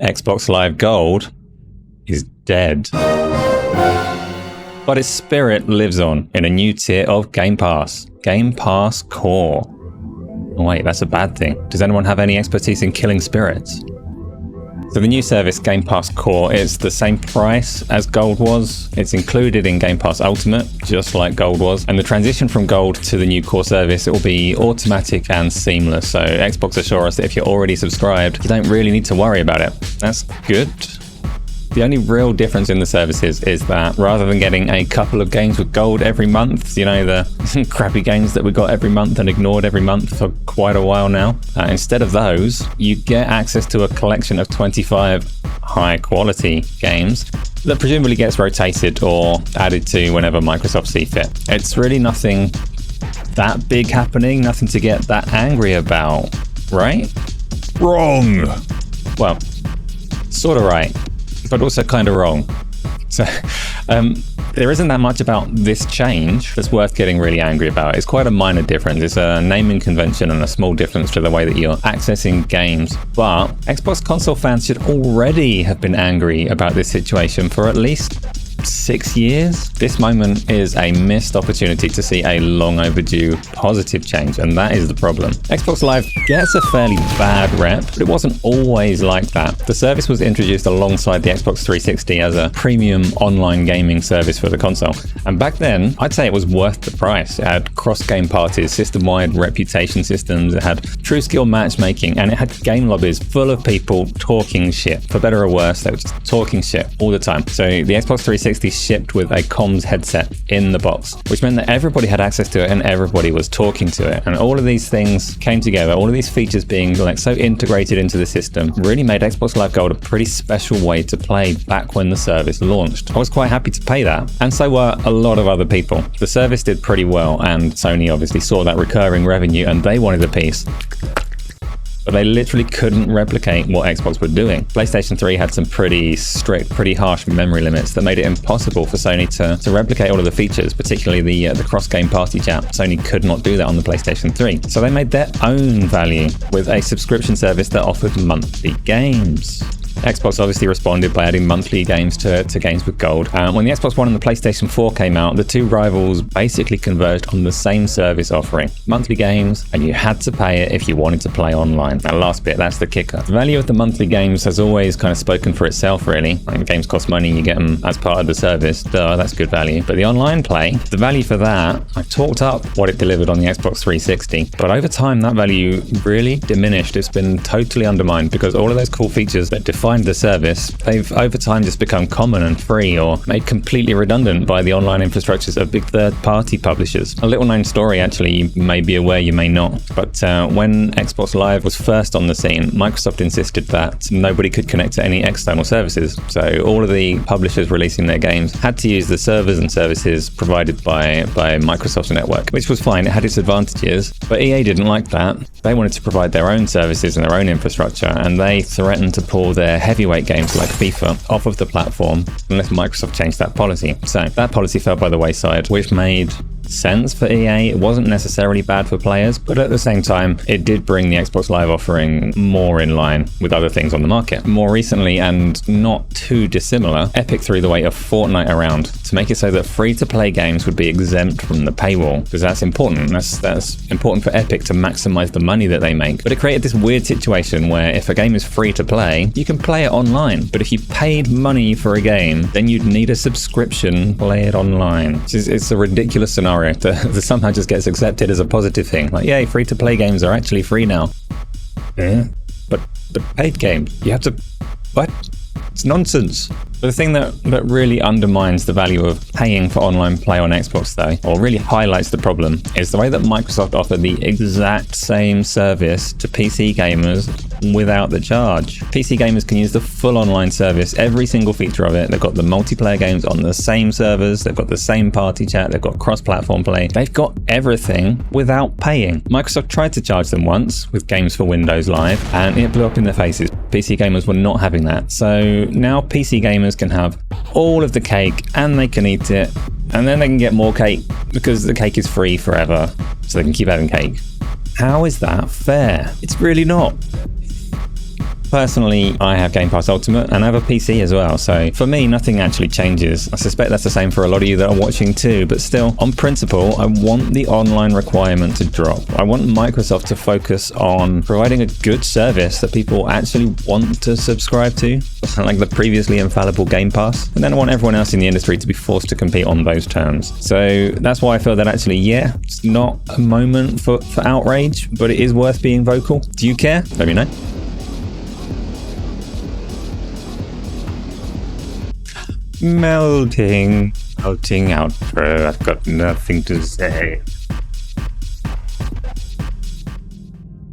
Xbox Live Gold is dead. But its spirit lives on in a new tier of Game Pass. Game Pass Core. Oh, wait, that's a bad thing. Does anyone have any expertise in killing spirits? So the new service, Game Pass Core, it's the same price as Gold was. It's included in Game Pass Ultimate, just like Gold was. And the transition from Gold to the new Core service, it will be automatic and seamless. So Xbox assure us that if you're already subscribed, you don't really need to worry about it. That's good. The only real difference in the services is that rather than getting a couple of games with Gold every month, you know, the crappy games that we got every month and ignored every month for quite a while now, instead of those, you get access to a collection of 25 high quality games that presumably gets rotated or added to whenever Microsoft see fit. It's really nothing that big happening, nothing to get that angry about, right? Wrong! Well, sort of right, but also kind of wrong. So there isn't that much about this change that's worth getting really angry about. It's quite a minor difference. It's a naming convention and a small difference to the way that you're accessing games. But Xbox console fans should already have been angry about this situation for at least 6 years. This moment is a missed opportunity to see a long overdue positive change, and that is the problem. Xbox Live gets a fairly bad rep, but it wasn't always like that. The service was introduced alongside the Xbox 360 as a premium online gaming service for the console, and back then I'd say it was worth the price. It had cross-game parties, system-wide reputation systems, it had true skill matchmaking, and it had game lobbies full of people talking shit. For better or worse, they were just talking shit all the time. So the Xbox 360 shipped with a comms headset in the box, which meant that everybody had access to it and everybody was talking to it. And all of these things came together, all of these features being like so integrated into the system, really made Xbox Live Gold a pretty special way to play back when the service launched. I was quite happy to pay that, and so were a lot of other people. The service did pretty well, and Sony obviously saw that recurring revenue and they wanted a piece. But they literally couldn't replicate what Xbox were doing. PlayStation 3 had some pretty strict, pretty harsh memory limits that made it impossible for Sony to replicate all of the features, particularly the cross-game party chat. Sony could not do that on the PlayStation 3. So they made their own value with a subscription service that offered monthly games. Xbox obviously responded by adding monthly games to games with Gold. When the Xbox One and the PlayStation 4 came out, the two rivals basically converged on the same service offering. Monthly games, and you had to pay it if you wanted to play online. That last bit, that's the kicker. The value of the monthly games has always kind of spoken for itself, really. Like, the games cost money, you get them as part of the service. Duh, that's good value. But the online play, the value for that, I talked up what it delivered on the Xbox 360. But over time, that value really diminished. It's been totally undermined because all of those cool features that define the service, they've over time just become common and free or made completely redundant by the online infrastructures of big third-party publishers. A little known story, actually, you may be aware, you may not, but when Xbox Live was first on the scene, Microsoft insisted that nobody could connect to any external services. So all of the publishers releasing their games had to use the servers and services provided by Microsoft's network, which was fine, it had its advantages, but EA didn't like that. They wanted to provide their own services and their own infrastructure, and they threatened to pull their heavyweight games like FIFA off of the platform unless Microsoft changed that policy. So that policy fell by the wayside, which made sense for EA. It wasn't necessarily bad for players, but at the same time, it did bring the Xbox Live offering more in line with other things on the market. More recently, and not too dissimilar, Epic threw the weight of Fortnite around to make it so that free-to-play games would be exempt from the paywall, because that's important. That's important for Epic to maximize the money that they make. But it created this weird situation where if a game is free to play, you can play it online. But if you paid money for a game, then you'd need a subscription to play it online. It's a ridiculous scenario that somehow just gets accepted as a positive thing. Like, yay, free-to-play games are actually free now. Yeah. But paid games, you have to... What? It's nonsense. But the thing that really undermines the value of paying for online play on Xbox, though, or really highlights the problem, is the way that Microsoft offered the exact same service to PC gamers without the charge. PC gamers can use the full online service, every single feature of it. They've got the multiplayer games on the same servers, they've got the same party chat, they've got cross-platform play. They've got everything without paying. Microsoft tried to charge them once with games for Windows Live, and it blew up in their faces. PC gamers were not having that. So now PC gamers can have all of the cake and they can eat it, and then they can get more cake because the cake is free forever, so they can keep having cake. How is that fair? It's really not. Personally, I have Game Pass Ultimate and I have a PC as well, so for me, nothing actually changes. I suspect that's the same for a lot of you that are watching too, but still, on principle, I want the online requirement to drop. I want Microsoft to focus on providing a good service that people actually want to subscribe to, like the previously infallible Game Pass, and then I want everyone else in the industry to be forced to compete on those terms. So that's why I feel that actually, yeah, it's not a moment for outrage, but it is worth being vocal. Do you care? Let me know. Melting outro. I've got nothing to say.